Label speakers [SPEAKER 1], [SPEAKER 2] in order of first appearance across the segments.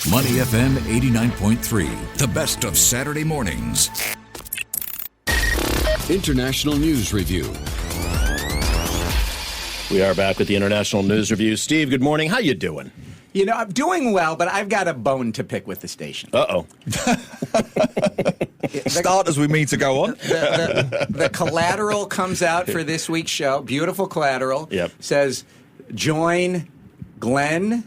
[SPEAKER 1] Money FM 89.3, the best of Saturday mornings. International News Review.
[SPEAKER 2] We are back with the International News Review. Steve, good morning. How you doing?
[SPEAKER 3] You know, I'm doing well, but I've got a bone to pick with the station.
[SPEAKER 2] Uh-oh.
[SPEAKER 4] Start as we mean to go on.
[SPEAKER 3] The collateral comes out for this week's show. Beautiful collateral.
[SPEAKER 2] Yep.
[SPEAKER 3] Says, join Glenn,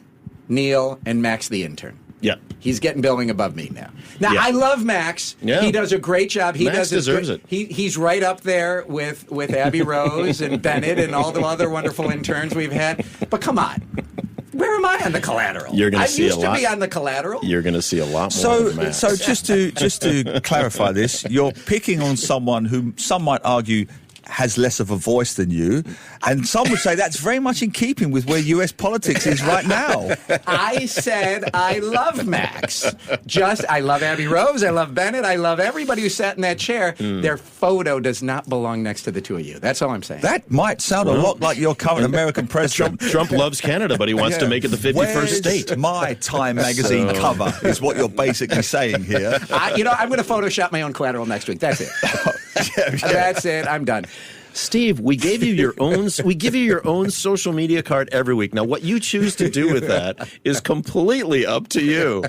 [SPEAKER 3] Neil, and Max the intern.
[SPEAKER 2] Yeah.
[SPEAKER 3] He's getting billing above me now. Now,
[SPEAKER 2] Yeah.
[SPEAKER 3] I love Max.
[SPEAKER 2] Yeah.
[SPEAKER 3] He does a great job.
[SPEAKER 2] Max deserves it.
[SPEAKER 3] He's right up there with Abby Rose and Bennett and all the other wonderful interns we've had. But come on. Where am I on the collateral?
[SPEAKER 2] You're going to see a lot.
[SPEAKER 3] I used to be on the collateral.
[SPEAKER 2] You're going to see a lot more
[SPEAKER 4] So,
[SPEAKER 2] of Max.
[SPEAKER 4] so just to clarify this, you're picking on someone who some might argue has less of a voice than you, and some would say that's very much in keeping with where U.S. politics is right now.
[SPEAKER 3] I said I love Max. I love Abby Rose. I love Bennett. I love everybody who sat in that chair. Their photo does not belong next to the two of you. That's all I'm saying.
[SPEAKER 4] That might sound a lot like your current American president.
[SPEAKER 2] Trump loves Canada, but he wants to make it the 51st
[SPEAKER 4] Where's
[SPEAKER 2] state.
[SPEAKER 4] my Time magazine cover is what you're basically saying here.
[SPEAKER 3] I'm going to Photoshop my own collateral next week. That's it. That's it. I'm done.
[SPEAKER 2] Steve, we gave you your own. We give you your own social media card every week. Now, what you choose to do with that is completely up to you.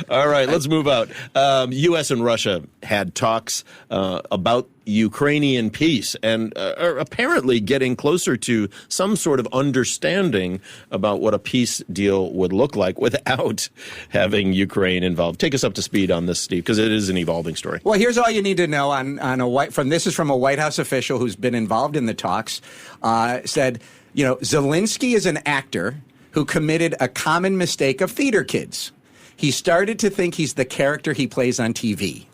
[SPEAKER 2] All right, let's move out. U.S. and Russia had talks about Ukrainian peace and are apparently getting closer to some sort of understanding about what a peace deal would look like without having Ukraine involved. Take us up to speed on this, Steve, because it is an evolving story.
[SPEAKER 3] Well, here's all you need to know this is from a White House official who's been involved in the talks. Said, Zelensky is an actor who committed a common mistake of theater kids. He started to think he's the character he plays on TV.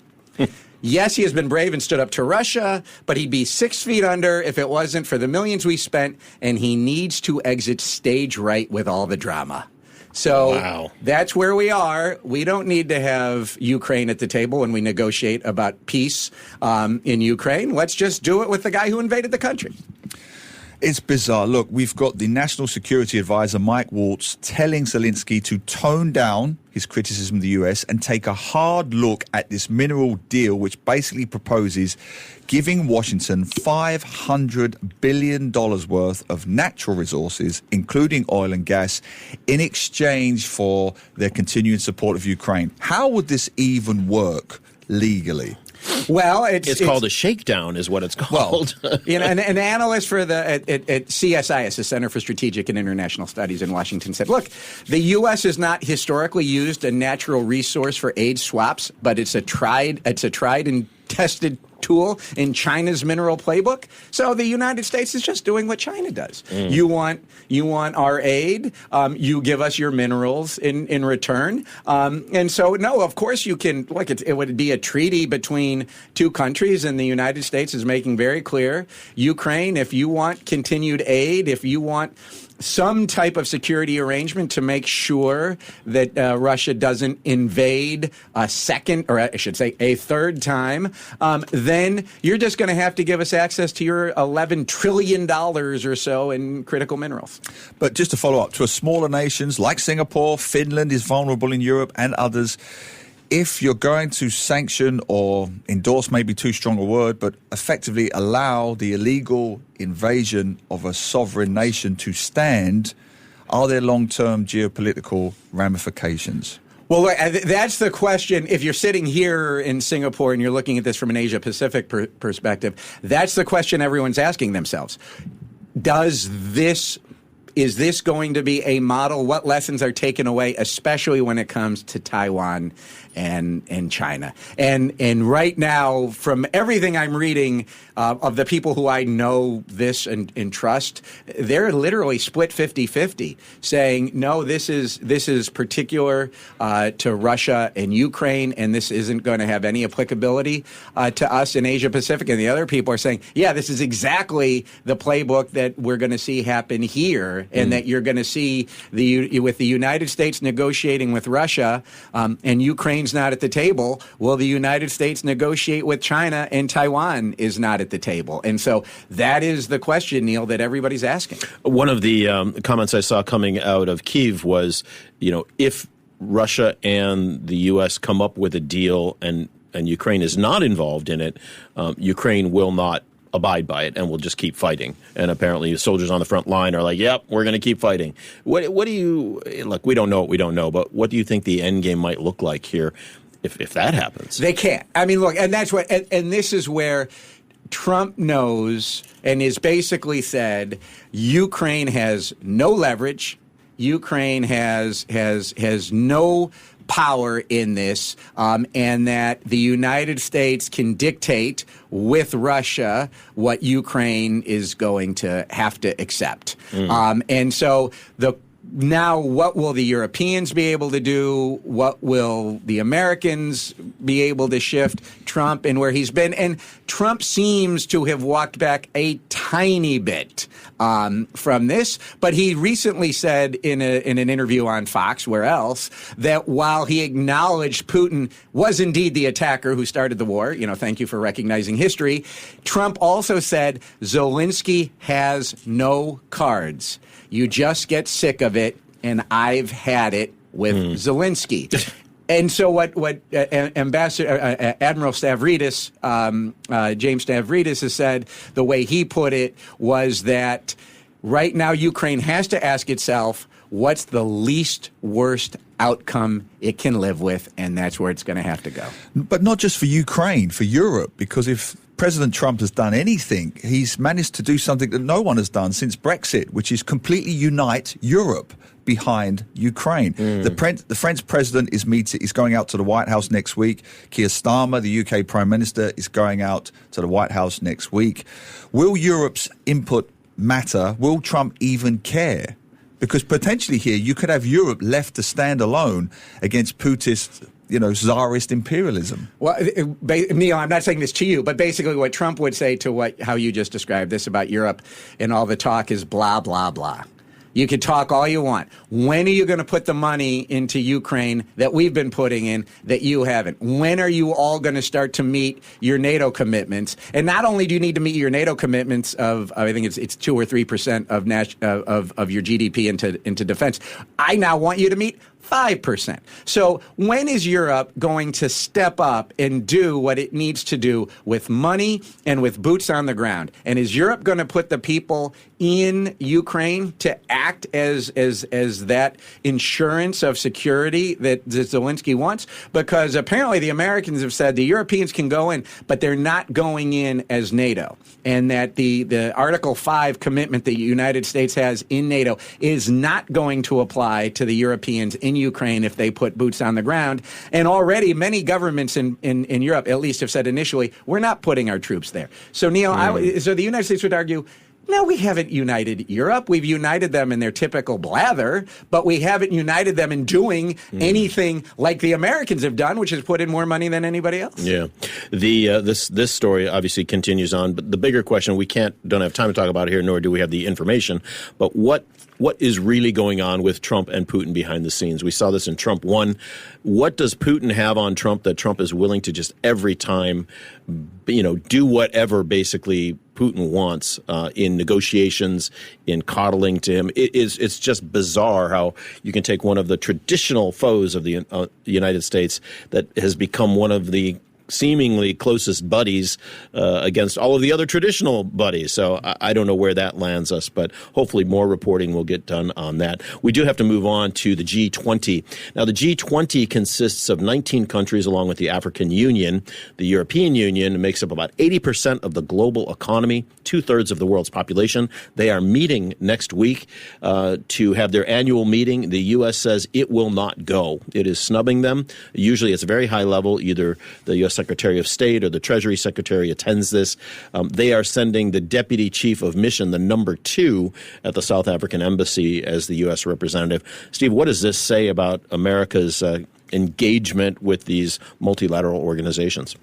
[SPEAKER 3] Yes, he has been brave and stood up to Russia, but he'd be 6 feet under if it wasn't for the millions we spent, and he needs to exit stage right with all the drama. So That's where we are. We don't need to have Ukraine at the table when we negotiate about peace in Ukraine. Let's just do it with the guy who invaded the country.
[SPEAKER 4] It's bizarre. Look, we've got the National Security Advisor, Mike Waltz, telling Zelensky to tone down his criticism of the US and take a hard look at this mineral deal, which basically proposes giving Washington $500 billion worth of natural resources, including oil and gas, in exchange for their continuing support of Ukraine. How would this even work legally?
[SPEAKER 3] Well,
[SPEAKER 2] it's called a shakedown, is what it's called.
[SPEAKER 3] Well, an analyst for at CSIS, the Center for Strategic and International Studies in Washington, said, "Look, the U.S. has not historically used a natural resource for aid swaps, but it's a tried and tested tool in China's mineral playbook. So the United States is just doing what China does. You want our aid, you give us your minerals in return. And so, no, of course you can. Look, it would be a treaty between two countries, and the United States is making very clear, Ukraine, if you want continued aid, if you want some type of security arrangement to make sure that Russia doesn't invade a second, or I should say a third time, then you're just going to have to give us access to your $11 trillion or so in critical minerals.
[SPEAKER 4] But just to follow up, to smaller nations like Singapore, Finland is vulnerable in Europe, and others, if you're going to sanction or endorse, maybe too strong a word, but effectively allow the illegal invasion of a sovereign nation to stand, are there long-term geopolitical ramifications?
[SPEAKER 3] Well, look, that's the question. If you're sitting here in Singapore and you're looking at this from an Asia-Pacific perspective, that's the question everyone's asking themselves. Is this going to be a model? What lessons are taken away, especially when it comes to Taiwan and China? And right now, from everything I'm reading of the people who I know this and trust, they're literally split 50-50, saying, no, this is particular to Russia and Ukraine, and this isn't going to have any applicability to us in Asia Pacific. And the other people are saying, yeah, this is exactly the playbook that we're going to see happen here, and that you're going to see with the United States negotiating with Russia and Ukraine's not at the table. Will the United States negotiate with China and Taiwan is not at the table? And so that is the question, Neil, that everybody's asking.
[SPEAKER 2] One of the comments I saw coming out of Kyiv was, if Russia and the U.S. come up with a deal and Ukraine is not involved in it, Ukraine will not abide by it and will just keep fighting. And apparently the soldiers on the front line are like, yep, we're going to keep fighting. What do you – look, we don't know what we don't know, but what do you think the end game might look like here if that happens?
[SPEAKER 3] They can't. I mean, look, and that's what – and this is where Trump knows and is basically said Ukraine has no leverage. Ukraine has no power in this, and that the United States can dictate with Russia what Ukraine is going to have to accept. And so now what will the Europeans be able to do? What will the Americans be able to shift Trump and where he's been? And Trump seems to have walked back a tiny bit from this, but he recently said in an interview on Fox, where else, that while he acknowledged Putin was indeed the attacker who started the war, thank you for recognizing history, Trump also said Zelensky has no cards. You just get sick of it, and I've had it with Zelensky. And so what Ambassador Admiral Stavridis, James Stavridis has said, the way he put it was that right now Ukraine has to ask itself, what's the least worst outcome it can live with, and that's where it's going to have to go.
[SPEAKER 4] But not just for Ukraine, for Europe, because if President Trump has done anything, he's managed to do something that no one has done since Brexit, which is completely unite Europe behind Ukraine. The French president is going out to the White House next week. Keir Starmer, the UK Prime Minister, is going out to the White House next week. Will Europe's input matter? Will Trump even care? Because potentially here you could have Europe left to stand alone against Putin's czarist imperialism.
[SPEAKER 3] Well, Neil, I'm not saying this to you, but basically what Trump would say to how you just described this about Europe and all the talk is blah, blah, blah. You can talk all you want. When are you going to put the money into Ukraine that we've been putting in that you haven't? When are you all going to start to meet your NATO commitments? And not only do you need to meet your NATO commitments of, I think it's 2 or 3% of your GDP into defense, I now want you to meet 5%. So when is Europe going to step up and do what it needs to do with money and with boots on the ground? And is Europe going to put the people in Ukraine to act as that insurance of security that Zelensky wants? Because apparently the Americans have said the Europeans can go in, but they're not going in as NATO. And that the Article 5 commitment that the United States has in NATO is not going to apply to the Europeans in Ukraine if they put boots on the ground. And already many governments in Europe, at least have said initially, we're not putting our troops there. So, Neil, so the United States would argue, no, we haven't united Europe. We've united them in their typical blather, but we haven't united them in doing anything like the Americans have done, which has put in more money than anybody else.
[SPEAKER 2] Yeah. This story obviously continues on, but the bigger question, don't have time to talk about it here, nor do we have the information, but what is really going on with Trump and Putin behind the scenes? We saw this in Trump 1. What does Putin have on Trump that Trump is willing to just every time, do whatever basically Putin wants in negotiations, in coddling to him? It's just bizarre how you can take one of the traditional foes of the United States that has become one of the seemingly closest buddies against all of the other traditional buddies. So I don't know where that lands us, but hopefully more reporting will get done on that. We do have to move on to the G20. Now, the G20 consists of 19 countries along with the African Union. The European Union makes up about 80% of the global economy, 2/3 of the world's population. They are meeting next week to have their annual meeting. The U.S. says it will not go. It is snubbing them. Usually it's a very high level. Either the U.S. Secretary of State or the Treasury Secretary attends this. They are sending the Deputy Chief of Mission, the number 2 at the South African Embassy, as the U.S. representative. Steve, what does this say about America's engagement with these multilateral organizations?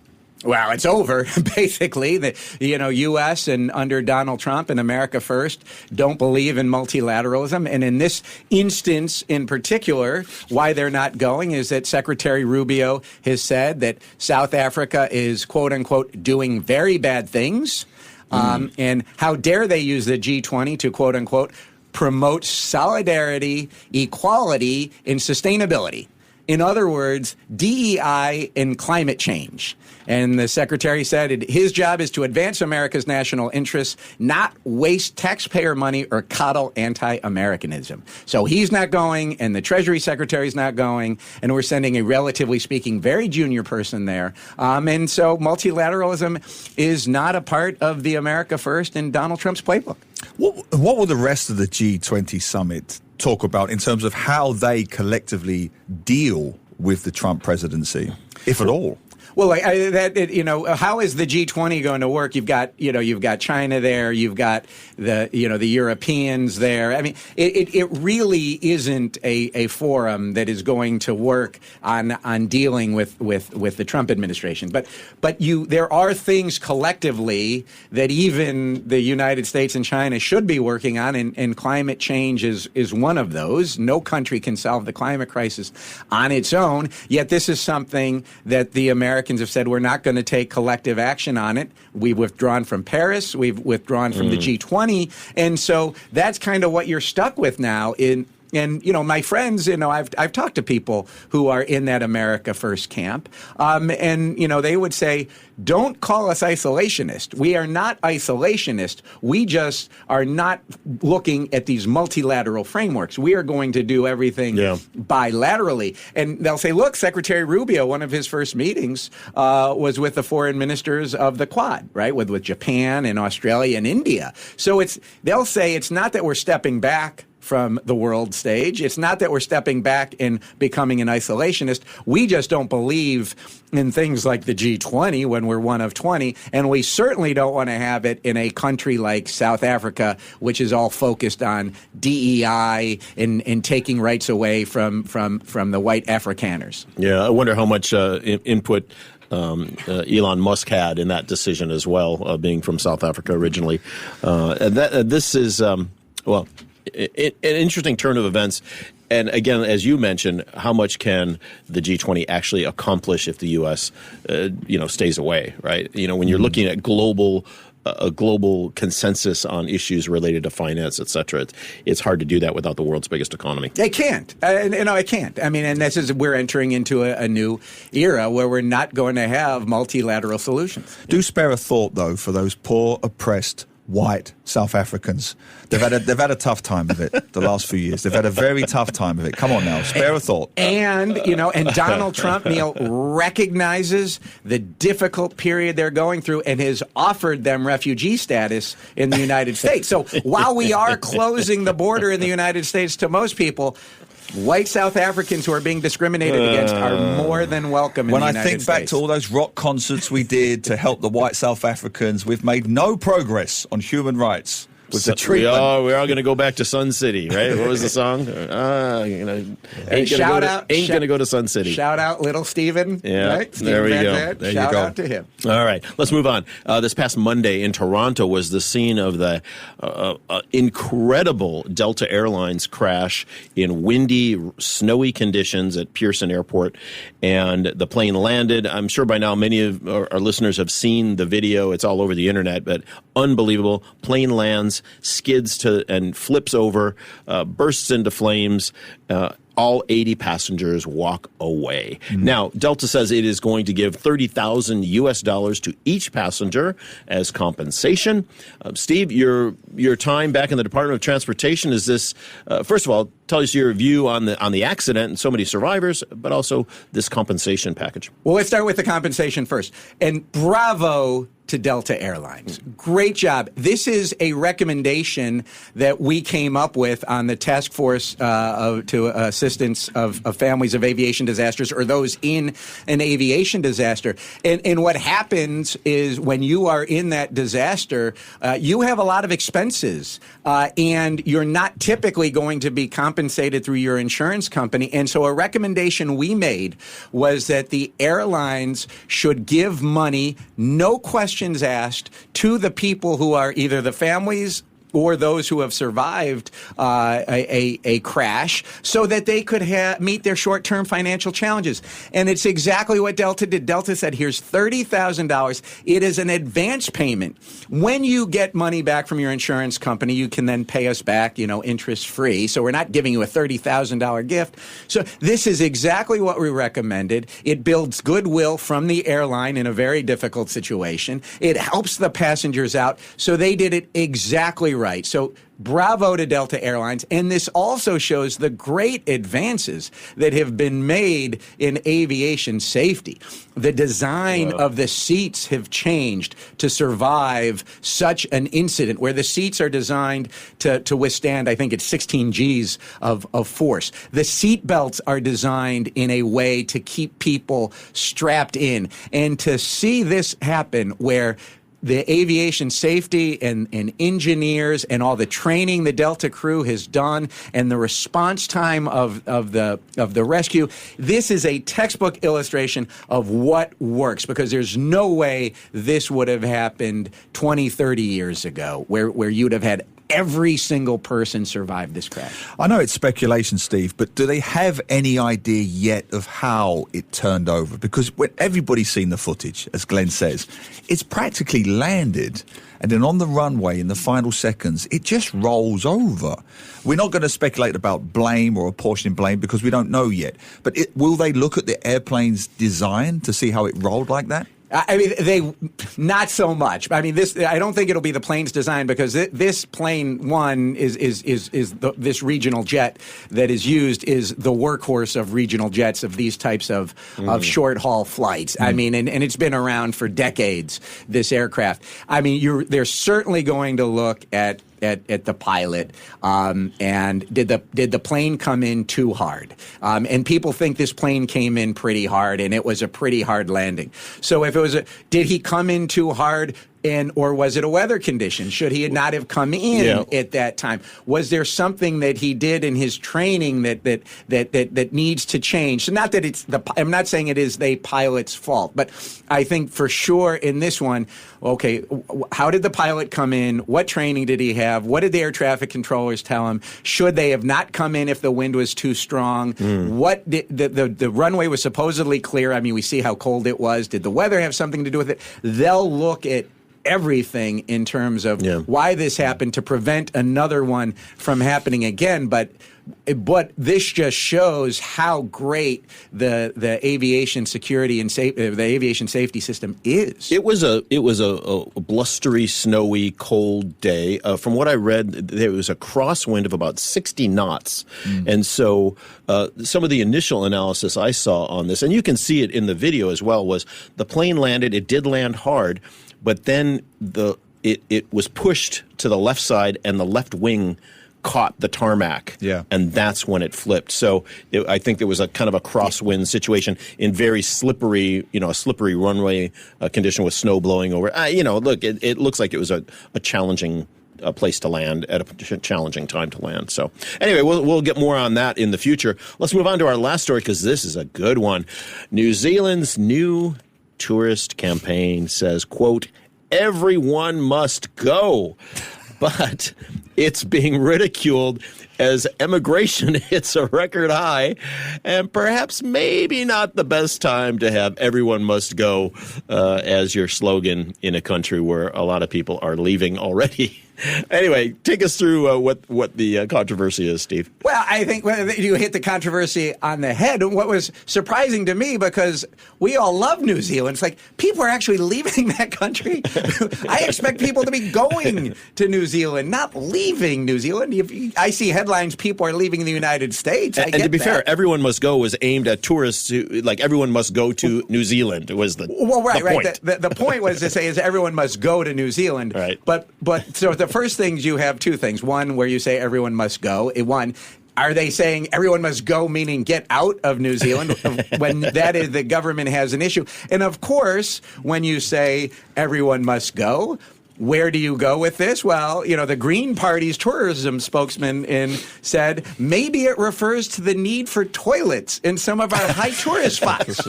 [SPEAKER 3] Well, it's over, basically. The U.S. and under Donald Trump and America First don't believe in multilateralism. And in this instance in particular, why they're not going is that Secretary Rubio has said that South Africa is, quote unquote, doing very bad things. And how dare they use the G20 to, quote unquote, promote solidarity, equality, and sustainability. In other words, DEI and climate change. And the secretary said his job is to advance America's national interests, not waste taxpayer money or coddle anti-Americanism. So he's not going, and the Treasury Secretary's not going, and we're sending a relatively speaking very junior person there. And so multilateralism is not a part of the America First and Donald Trump's playbook.
[SPEAKER 4] What will the rest of the G20 summit talk about in terms of how they collectively deal with the Trump presidency, if at all?
[SPEAKER 3] Well, how is the G20 going to work? You've got China there, you've got the Europeans there. I mean, it really isn't a forum that is going to work on dealing with the Trump administration. But there are things collectively that even the United States and China should be working on, and climate change is one of those. No country can solve the climate crisis on its own. Yet this is something that the Americans have said we're not going to take collective action on it. We've withdrawn from Paris. We've withdrawn from the G20. And so that's kind of what you're stuck with now. And, my friends, I've talked to people who are in that America First camp. And they would say, don't call us isolationist. We are not isolationist. We just are not looking at these multilateral frameworks. We are going to do everything bilaterally. And they'll say, look, Secretary Rubio, one of his first meetings was with the foreign ministers of the Quad, right, with Japan and Australia and India. So they'll say it's not that we're stepping back from the world stage. It's not that we're stepping back and becoming an isolationist. We just don't believe in things like the G20 when we're one of 20, and we certainly don't want to have it in a country like South Africa, which is all focused on DEI and taking rights away from the white Afrikaners.
[SPEAKER 2] Yeah, I wonder how much input Elon Musk had in that decision as well, being from South Africa originally. This is, an interesting turn of events. And again, as you mentioned, how much can the G20 actually accomplish if the U.S., stays away, right? When you're looking at a global consensus on issues related to finance, et cetera, it's hard to do that without the world's biggest economy.
[SPEAKER 3] It can't. It can't. I mean, and we're entering into a new era where we're not going to have multilateral solutions.
[SPEAKER 4] Do spare a thought, though, for those poor, oppressed, white South Africans. They've had a tough time of it the last few years. They've had a very tough time of it. Come on now, spare a thought.
[SPEAKER 3] And Donald Trump, Neil, recognizes the difficult period they're going through and has offered them refugee status in the United States. So while we are closing the border in the United States to most people, white South Africans who are being discriminated against are more than welcome in the United States.
[SPEAKER 4] When I think back to all those rock concerts we did to help the white South Africans, we've made no progress on human rights. With the treatment.
[SPEAKER 2] We're all going to go back to Sun City, right? What was the song? Ain't going to go to Sun City.
[SPEAKER 3] Shout out Little Steven.
[SPEAKER 2] Yeah,
[SPEAKER 3] right?
[SPEAKER 2] There we go.
[SPEAKER 3] There Shout out to him.
[SPEAKER 2] All right, let's move on. This past Monday in Toronto was the scene of the incredible Delta Airlines crash in windy, snowy conditions at Pearson Airport, and the plane landed. I'm sure by now many of our listeners have seen the video. It's all over the internet, but unbelievable. Plane lands, skids and flips over, bursts into flames. All 80 passengers walk away. Mm-hmm. Now, Delta says it is going to give $30,000 to each passenger as compensation. Steve, your time back in the Department of Transportation, is this, first of all, tell us your view on the accident and so many survivors, but also this compensation package.
[SPEAKER 3] Well, let's start with the compensation first. And bravo to Delta Airlines. Great job. This is a recommendation that we came up with on the task force to assistance of families of aviation disasters or those in an aviation disaster. And what happens is when you are in that disaster, you have a lot of expenses and you're not typically going to be compensated through your insurance company. And so a recommendation we made was that the airlines should give money, no questions asked, to the people who are either the families or those who have survived a crash, so that they could meet their short-term financial challenges. And it's exactly what Delta did. Delta said, here's $30,000. It is an advance payment. When you get money back from your insurance company, you can then pay us back, interest-free. So we're not giving you a $30,000 gift. So this is exactly what we recommended. It builds goodwill from the airline in a very difficult situation. It helps the passengers out. So they did it exactly right. So bravo to Delta Airlines. And this also shows the great advances that have been made in aviation safety. The design of the seats have changed to survive such an incident, where the seats are designed to withstand, I think it's 16 Gs of force. The seat belts are designed in a way to keep people strapped in. And to see this happen, where the aviation safety and engineers and all the training the Delta crew has done, and the response time of the rescue, this is a textbook illustration of what works, because there's no way this would have happened 20, 30 years ago, where you'd have had every single person survive this crash.
[SPEAKER 4] I know it's speculation, Steve, but do they have any idea yet of how it turned over? Because when everybody's seen the footage, as Glenn says, it's practically landed, and then on the runway in the final seconds, it just rolls over. We're not going to speculate about blame or apportioning blame, because we don't know yet. But will they look at the airplane's design to see how it rolled like that?
[SPEAKER 3] I mean, not so much. I mean, I don't think it'll be the plane's design, because this plane, one, is this regional jet that is used is the workhorse of regional jets of these types of short haul flights. I mean, and it's been around for decades, this aircraft. I mean, they're certainly going to look at the pilot, and did the plane come in too hard? And people think this plane came in pretty hard, and it was a pretty hard landing. So if it was did he come in too hard? Or was it a weather condition? Should he not have come in at that time? Was there something that he did in his training that needs to change? So not that I'm not saying it is the pilot's fault, but I think for sure in this one, okay, how did the pilot come in? What training did he have? What did the air traffic controllers tell him? Should they have not come in if the wind was too strong? What did the runway was supposedly clear. I mean, we see how cold it was. Did the weather have something to do with it? They'll look at everything in terms of why this happened to prevent another one from happening again. But this just shows how great the aviation security and the aviation safety system is. It was
[SPEAKER 2] a blustery, snowy, cold day. From what I read, there was a crosswind of about 60 knots. And so some of the initial analysis I saw on this, and you can see it in the video as well, was the plane landed. It did land hard, but then it was pushed to the left side, and the left wing caught the tarmac, and that's when it flipped. So I think there was a kind of a crosswind situation in very slippery, a slippery runway condition with snow blowing over. Look, it looks like it was a challenging place to land at a challenging time to land. So anyway, we'll get more on that in the future. Let's move on to our last story, because this is a good one. New Zealand's new tourist campaign says, quote, "Everyone must go." But it's being ridiculed as immigration hits a record high, and perhaps maybe not the best time to have "everyone must go" as your slogan in a country where a lot of people are leaving already. Anyway, take us through what the controversy is, Steve.
[SPEAKER 3] Well, I think you hit the controversy on the head. What was surprising to me, because we all love New Zealand, it's like people are actually leaving that country. I expect people to be going to New Zealand, not leaving New Zealand. I see headlines, people are leaving the United States.
[SPEAKER 2] And to be fair, "Everyone must go" was aimed at tourists like everyone must go to New Zealand was the point.
[SPEAKER 3] The point was to say is everyone must go to New Zealand.
[SPEAKER 2] Right.
[SPEAKER 3] But so the first things, you have two things. One, where you say everyone must go. One, are they saying everyone must go, meaning get out of New Zealand, when that is the government has an issue? And of course, when you say everyone must go, where do you go with this? Well, the Green Party's tourism spokesman said maybe it refers to the need for toilets in some of our high tourist spots.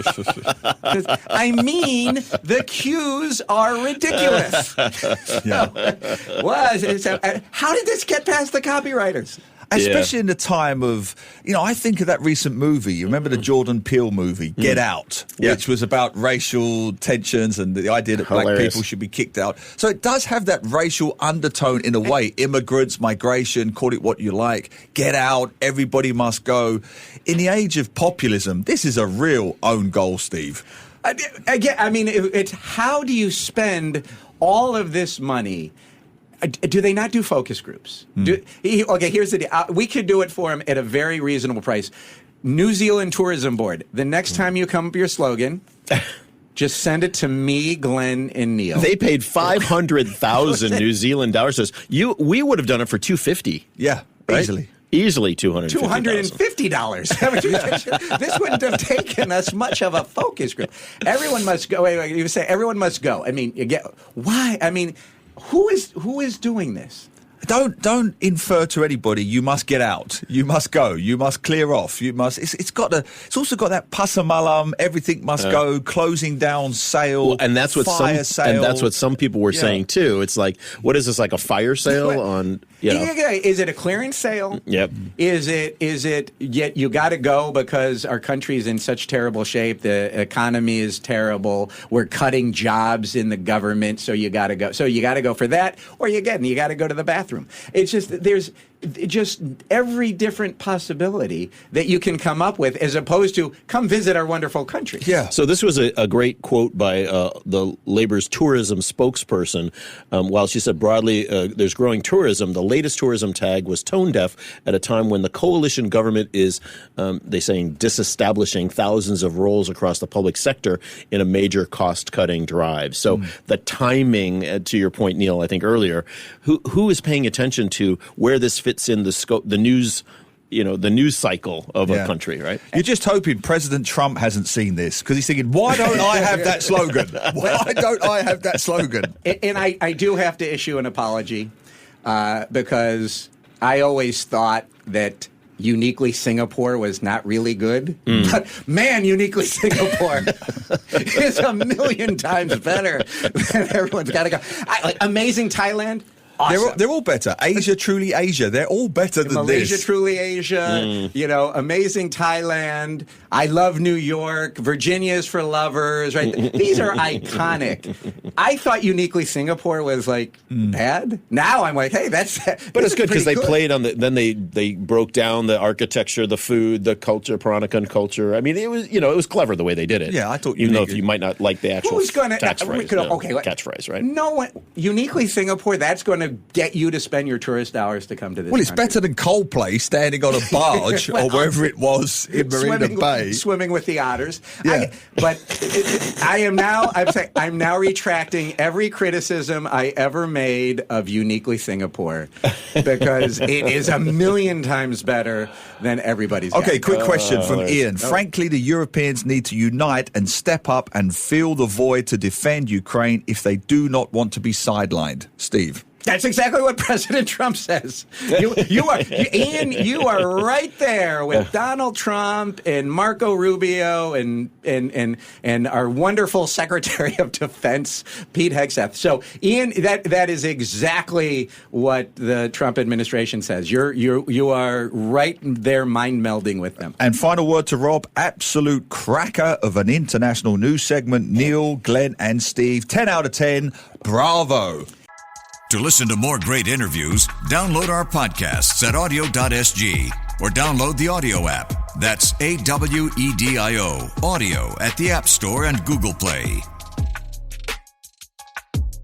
[SPEAKER 3] I mean, the queues are ridiculous. How did this get past the copywriters?
[SPEAKER 4] Especially in the time of, I think of that recent movie. You remember the Jordan Peele movie, Get Out, which was about racial tensions and the idea that black people should be kicked out. So it does have that racial undertone in a way. Immigrants, migration, call it what you like. Get out, everybody must go. In the age of populism, this is a real own goal, Steve.
[SPEAKER 3] Again, I mean, it's how do you spend all of this money? Do they not do focus groups? Here's the deal. We could do it for them at a very reasonable price. New Zealand Tourism Board, the next time you come up with your slogan, just send it to me, Glenn, and Neil.
[SPEAKER 2] They paid 500,000 New Zealand dollars. We would have done it for $250.
[SPEAKER 4] Yeah,
[SPEAKER 2] right? Easily $250.
[SPEAKER 3] $250. This wouldn't have taken us much of a focus group. Everyone must go. Wait, you say everyone must go. I mean, why? I mean, who is doing this?
[SPEAKER 4] Don't infer to anybody. You must get out. You must go. You must clear off. You must. It's also got that pasamalam. Everything must go. Closing down sale.
[SPEAKER 2] Well, and that's what some people were saying too. It's like, what is this, like a fire sale on?
[SPEAKER 3] Is it a clearance sale?
[SPEAKER 2] Yep.
[SPEAKER 3] Is it? Yet you got to go because our country's in such terrible shape. The economy is terrible. We're cutting jobs in the government, so you got to go. So you got to go for that, or you got to go to the bathroom. It's just there's just every different possibility that you can come up with, as opposed to come visit our wonderful country.
[SPEAKER 2] Yeah. So this was a great quote by the Labor's tourism spokesperson. While she said broadly, there's growing tourism, the latest tourism tag was tone deaf at a time when the coalition government is, they saying, disestablishing thousands of roles across the public sector in a major cost-cutting drive. So the timing, to your point, Neil, I think earlier, who is paying attention to where this fits in the scope, the news cycle of a country, right?
[SPEAKER 4] You're just hoping President Trump hasn't seen this, because he's thinking, why don't I have that slogan? Why don't I have that slogan?
[SPEAKER 3] And I do have to issue an apology because I always thought that Uniquely Singapore was not really good. But man, Uniquely Singapore is a million times better than everyone's got to go. Amazing Thailand. Awesome.
[SPEAKER 4] They're all better. Asia, Truly Asia. They're all better than
[SPEAKER 3] Malaysia,
[SPEAKER 4] this.
[SPEAKER 3] Truly Asia. Amazing Thailand. I love New York. Virginia's for lovers. Right? These are iconic. I thought Uniquely Singapore was bad. Now I'm like, hey, that's.
[SPEAKER 2] But it's good because they played on the. Then they broke down the architecture, the food, the culture, Peranakan culture. I mean, it was clever the way they did it.
[SPEAKER 4] Yeah, I thought.
[SPEAKER 2] Even though if you might not like the actual catchphrase, right?
[SPEAKER 3] No one. Uniquely Singapore. That's going to get you to spend your tourist dollars to come to this.
[SPEAKER 4] Well, it's
[SPEAKER 3] country.
[SPEAKER 4] better than Coldplay standing on a barge or wherever it was in Marina Bay,
[SPEAKER 3] swimming with the otters.
[SPEAKER 4] Yeah.
[SPEAKER 3] I'm now retracting every criticism I ever made of Uniquely Singapore because it is a million times better than everybody's.
[SPEAKER 4] Okay, quick question from Ian. Frankly, the Europeans need to unite and step up and fill the void to defend Ukraine if they do not want to be sidelined. Steve.
[SPEAKER 3] That's exactly what President Trump says. Ian, you are right there with Donald Trump and Marco Rubio and our wonderful Secretary of Defense, Pete Hegseth. So, Ian, that is exactly what the Trump administration says. You are right there, mind melding with them.
[SPEAKER 4] And final word to Rob: absolute cracker of an international news segment. Neil, Glenn, and Steve. 10 out of 10. Bravo.
[SPEAKER 1] To listen to more great interviews, download our podcasts at audio.sg or download the audio app. That's AWEDIO, audio at the App Store and Google Play.